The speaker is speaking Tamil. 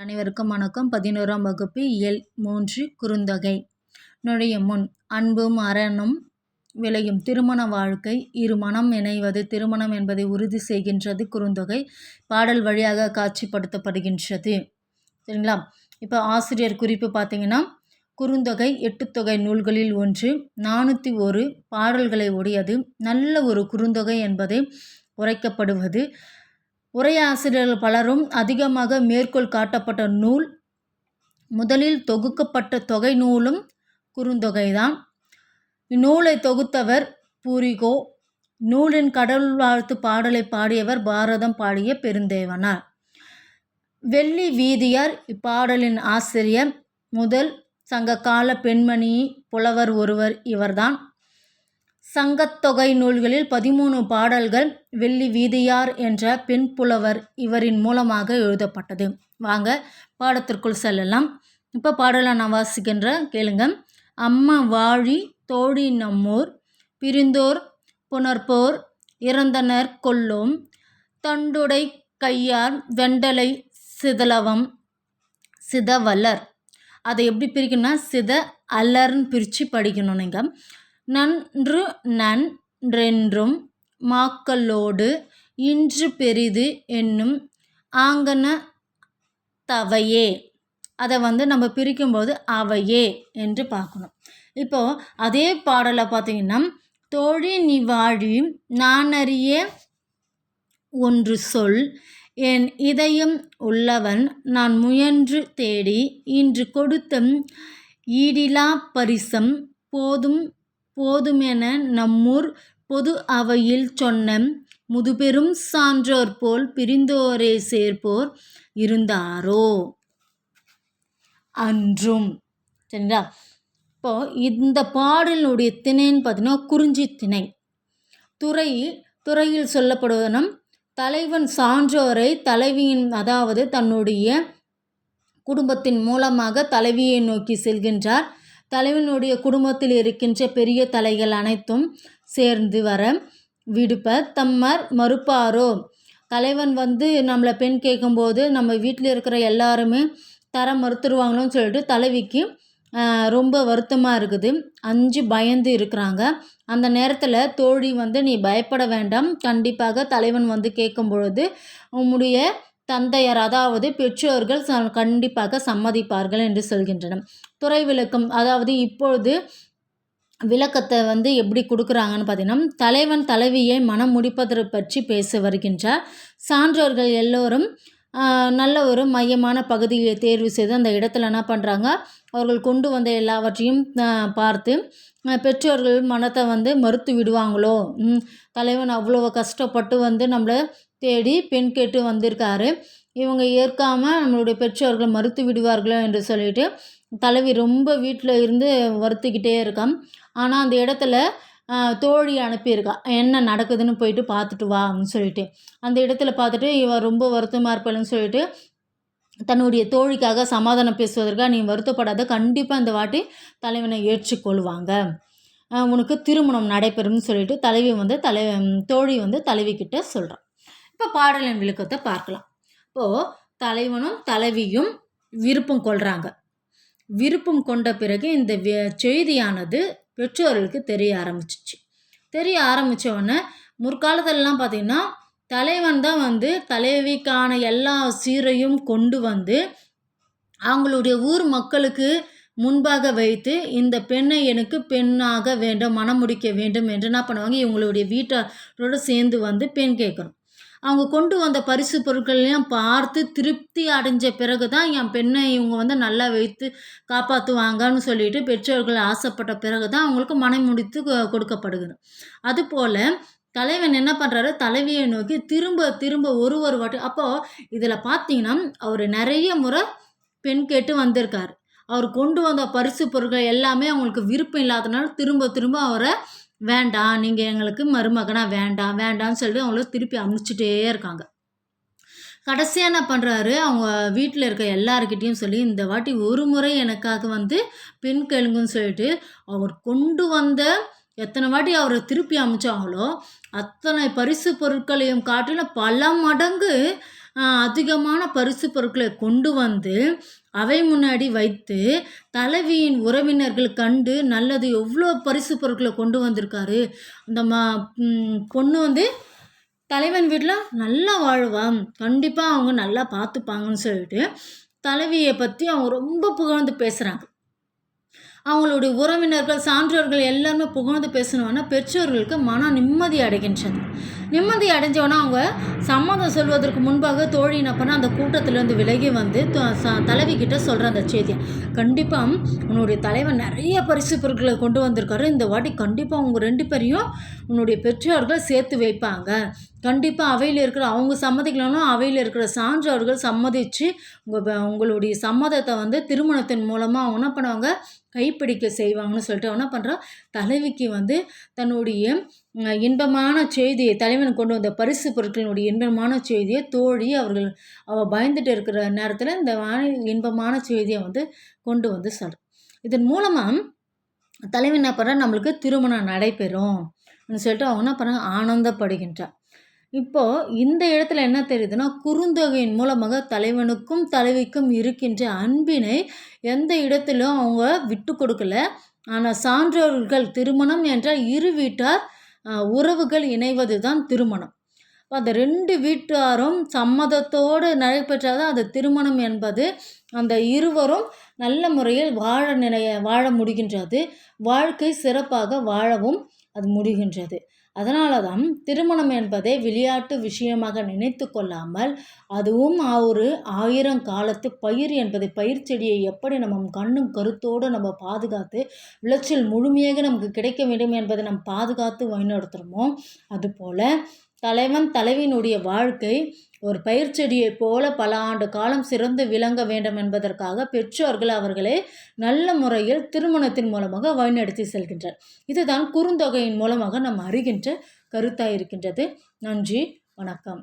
அனைவருக்கும் வணக்கம். 11ஆம் வகுப்பு இயல் 3 குறுந்தொகை. நுழையும் முன் அன்பும் அறனும் விளையும் திருமண வாழ்க்கை இரு மனம் இணைவது திருமணம் என்பதை உறுதி செய்கின்றது குறுந்தொகை. பாடல் வழியாக காட்சிப்படுத்தப்படுகின்றது. சரிங்களா? இப்போ ஆசிரியர் குறிப்பு பார்த்தீங்கன்னா, குறுந்தொகை 8 தொகை நூல்களில் ஒன்று, 401 பாடல்களை உடையது, நல்ல ஒரு குறுந்தொகை என்பதை உரைக்கப்படுவது. உரையாசிரியர்கள் பலரும் அதிகமாக மேற்கோள் காட்டப்பட்ட நூல், முதலில் தொகுக்கப்பட்ட தொகை நூலும் குறுந்தொகைதான். இந்நூலை தொகுத்தவர் பூரிகோ. நூலின் கடவுள் வாழ்த்து பாடலை பாடியவர் பாரதம் பாடிய பெருந்தேவனார். வெள்ளி வீதியார் இப்பாடலின் ஆசிரியர். முதல் சங்ககால பெண்மணி புலவர் ஒருவர் இவர்தான். சங்கத்தொகை நூல்களில் 13 பாடல்கள் வெள்ளி வீதியார் என்ற பெண் புலவர் இவரின் மூலமாக எழுதப்பட்டது. வாங்க பாடத்திற்குள் செல்லலாம். இப்போ பாடலை நான் வாசிக்கின்ற கேளுங்க. அம்மா வாழி தோழி நம்மூர் பிரிந்தோர் புணர்ப்போர் இறந்தனர் கொல்லோம் தண்டுடை கையார் வெண்டலை சிதலவம் சிதவலர். அதை எப்படி பிரிக்கணும்னா சித அல்லர்னு பிரித்து படிக்கணும். நீங்கள் நன்று நன்றென்றும் மாக்களோடு இன்று பெரிது என்னும் ஆங்கன தவையே. அதை நம்ம பிரிக்கும்போது அவையே என்று பார்க்கணும். இப்போது அதே பாடலை பார்த்தீங்கன்னா, தோழி நீ வாழி நானறிய ஒன்று சொல் என் இதயம் உள்ளவன் நான் முயன்று தேடி இன்று கொடுத்த ஈடிலா பரிசம் போதுமென நம்மூர் பொது அவையில் சொன்ன முதுபெரும் சான்றோர் போல் பிரிந்தோரே சேர்ப்போர் இருந்தாரோ அன்றும். சரிங்களா? இப்போ இந்த பாடலுடைய திணைன்னு பார்த்தீங்கன்னா குறிஞ்சி திணை. துறையில் சொல்லப்படுவதுனா தலைவன் சான்றோரை தலைவியின் அதாவது தன்னுடைய குடும்பத்தின் மூலமாக தலைவியை நோக்கி செல்கின்றார். தலைவனுடைய குடும்பத்தில் இருக்கின்ற பெரிய தலைகள் அனைத்தும் சேர்ந்து வர விடுப்ப தம்மர் மறுப்பாரோ. தலைவன் நம்மளை பெண் கேட்கும்போது நம்ம வீட்டில் இருக்கிற எல்லாருமே தர மறுத்துருவாங்களோன்னு சொல்லிட்டு தலைவிக்கு ரொம்ப வருத்தமாக இருக்குது. அஞ்சு பயந்து இருக்கிறாங்க. அந்த நேரத்தில் தோழி நீ பயப்பட வேண்டாம், கண்டிப்பாக தலைவன் கேட்கும் பொழுது உம்முடைய தந்தையர் அதாவது பெற்றோர்கள் கண்டிப்பாக சம்மதிப்பார்கள் என்று சொல்கின்றனர். துறை விளக்கம் அதாவது இப்பொழுது விளக்கத்தை எப்படி கொடுக்குறாங்கன்னு பார்த்தீங்கன்னா, தலைவன் தலைவியை மனம் முடிப்பதை பற்றி பேச வருகின்றார். சான்றோர்கள் எல்லோரும் நல்ல ஒரு மையமான பகுதியை தேர்வு செய்து அந்த இடத்துல என்ன பண்ணுறாங்க, அவர்கள் கொண்டு வந்த எல்லாவற்றையும் பார்த்து பெற்றோர்கள் மனத்தை மறுத்து விடுவாங்களோ, தலைவன் அவ்வளோ கஷ்டப்பட்டு நம்மளை தேடி பெண் கேட்டு வந்திருக்காரு, இவங்க ஏற்காமல் நம்மளுடைய பெற்றோர்கள் மறுத்து விடுவார்களோ என்று சொல்லிட்டு தலைவி ரொம்ப வீட்டில் இருந்து வருத்திக்கிட்டே இருக்கான். ஆனால் அந்த இடத்துல தோழி அனுப்பியிருக்கா, என்ன நடக்குதுன்னு போயிட்டு பார்த்துட்டு வா அப்படின்னு சொல்லிட்டு. அந்த இடத்துல பார்த்துட்டு இவன் ரொம்ப வருத்தமாக இருப்பாள்னு சொல்லிட்டு தன்னுடைய தோழிக்காக சமாதானம் பேசுவதற்காக, நீ வருத்தப்படாத, கண்டிப்பாக இந்த வாட்டி தலைவனை ஏற்றுக்கொள்வாங்க, உனக்கு திருமணம் நடைபெறும்னு சொல்லிட்டு தலைவி தோழி தலைவிக்கிட்ட சொல்கிறான். இப்போ பாடலின் விளக்கத்தை பார்க்கலாம். இப்போது தலைவனும் தலைவியும் விருப்பம் கொள்கிறாங்க. விருப்பம் கொண்ட பிறகு இந்த செய்தியானது பெற்றோர்களுக்கு தெரிய ஆரம்பித்த உடனே முற்காலத்திலலாம் பார்த்திங்கன்னா தலைவன் தான் தலைவிக்கான எல்லா சீரையும் கொண்டு அவங்களுடைய ஊர் மக்களுக்கு முன்பாக வைத்து இந்த பெண்ணை எனக்கு பெண்ணாக வேண்டும், மனம் முடிக்க வேண்டும் என்று என்ன பண்ணுவாங்க, இவங்களுடைய வீட்டாரோடு சேர்ந்து பெண் கேட்கணும். அவங்க கொண்டு வந்த பரிசு பொருட்களையும் பார்த்து திருப்தி அடைஞ்ச பிறகு தான் என் பெண்ணை இவங்க நல்லா வைத்து காப்பாற்றுவாங்கன்னு சொல்லிட்டு பெற்றோர்கள் ஆசைப்பட்ட பிறகு தான் அவங்களுக்கு மனம் முடித்து கொடுக்கப்படுகிறது. அதுபோல் தலைவன் என்ன பண்ணுறாரு, தலைவியை நோக்கி திரும்ப ஒரு வாட்டி. அப்போது இதில் பார்த்தீங்கன்னா அவர் நிறைய முறை பெண் கேட்டு வந்திருக்காரு. அவர் கொண்டு வந்த பரிசு பொருட்கள் எல்லாமே அவங்களுக்கு விருப்பம் இல்லாதனால திரும்ப அவரை வேண்டாம், நீங்கள் எங்களுக்கு மருமகனாக வேண்டாம்னு சொல்லிட்டு அவங்கள திருப்பி அனுப்பிச்சிட்டே இருக்காங்க. கடைசியாக என்ன பண்ணுறாரு, அவங்க வீட்டில் இருக்க எல்லாருக்கிட்டேயும் சொல்லி இந்த வாட்டி ஒரு முறை எனக்காக பெண் கேளுங்கன்னு சொல்லிட்டு அவர் கொண்டு வந்த எத்தனை வாட்டி அவரை திருப்பி அனுப்பிச்சாங்களோ அத்தனை பரிசு பொருட்களையும் காட்டிலும் பல மடங்கு அதிகமான பரிசு பொருட்களை கொண்டு வந்து அவை முன்னாடி வைத்து தலைவியின் உறவினர்கள் கண்டு நல்லது எவ்வளோ பரிசு பொருட்களை கொண்டு வந்திருக்காரு, அந்த பொண்ணு வந்து தலைவன் வீட்டில் நல்லா வாழ்வான், கண்டிப்பாக அவங்க நல்லா பார்த்துப்பாங்கன்னு சொல்லிட்டு தலைவியை பற்றி அவங்க ரொம்ப புகழ்ந்து பேசுகிறாங்க. அவங்களுடைய உறவினர்கள் சான்றோர்கள் எல்லாருமே புகழ்ந்து பேசணுன்னா பெற்றோர்களுக்கு மன நிம்மதி அடைகின்றது. நிம்மதி அடைஞ்சோன்னா அவங்க சம்மதம் சொல்வதற்கு முன்பாக தோழி என்ன பண்ணால் அந்த கூட்டத்திலேருந்து விலகி வந்து தலைவிக்கிட்ட சொல்கிற அந்த செய்தியை, கண்டிப்பாக உன்னுடைய தலைவன் நிறைய பரிசு பொருட்களை கொண்டு வந்திருக்காரு, இந்த வாட்டி கண்டிப்பாக அவங்க 2 பேரையும் உன்னுடைய பெற்றோர்கள் சேர்த்து வைப்பாங்க, கண்டிப்பாக அவையில் இருக்கிற அவங்க சம்மதிக்கலன்னா அவையில் இருக்கிற சான்றோர்கள் சம்மதித்து உங்களுடைய சம்மதத்தை வந்து திருமணத்தின் மூலமாக அவங்க என்ன பண்ணுவாங்க கைப்பிடிக்க செய்வாங்கன்னு சொல்லிட்டு என்ன பண்ணுறோம், தலைவிக்கு வந்து தன்னுடைய இன்பமான செய்தியை, தலைவன் கொண்டு வந்த பரிசு பொருட்களினுடைய இன்பமான செய்தியை தோழி அவள் பயந்துட்டு இருக்கிற நேரத்தில் இந்த இன்பமான செய்தியை வந்து கொண்டு வந்து சொல்கிறார். இதன் மூலமாக தலைவன் என்ன பண்ணுறா, நம்மளுக்கு திருமணம் நடைபெறும் சொல்லிட்டு அவங்க என்ன பண்ணுறாங்க, ஆனந்தப்படுகின்றார். இப்போது இந்த இடத்துல என்ன தெரியுதுன்னா, குறுந்தொகையின் மூலமாக தலைவனுக்கும் தலைவிக்கும் இருக்கின்ற அன்பினை எந்த இடத்திலும் அவங்க விட்டு கொடுக்கல. ஆனால் சான்றோர்கள் திருமணம் என்றால் இரு வீட்டார் உறவுகள் இணைவது தான் திருமணம். அந்த 2 வீட்டாரும் சம்மதத்தோடு நடைபெற்றாதான் அது திருமணம் என்பது. அந்த இருவரும் நல்ல முறையில் வாழ முடிகின்றது, வாழ்க்கை சிறப்பாக வாழவும் அது முடிகின்றது. அதனால தான் திருமணம் என்பதை விளையாட்டு விஷயமாக நினைத்து கொள்ளாமல், அதுவும் ஒரு 1000 காலத்து பயிர் என்பதை, பயிர் செடியை எப்படி நம்ம கண்ணும் கருத்தோடு நம்ம பாதுகாத்து விளைச்சல் முழுமையாக நமக்கு கிடைக்க வேண்டும் என்பதை நம்ம பாதுகாத்து வழிநடத்துகிறோமோ, அதுபோல் தலைவன் தலைவியினுடைய வாழ்க்கை ஒரு பயிர் செடியைப் போல பல ஆண்டு காலம் சிறந்து விளங்க வேண்டும் என்பதற்காக பெற்றோர்கள் அவர்களை நல்ல முறையில் திருமணத்தின் மூலமாக வழிநடத்தி செல்கின்றனர். இதுதான் குறுந்தொகையின் மூலமாக நாம் அறிகின்ற கருத்தாயிருக்கின்றது. நன்றி, வணக்கம்.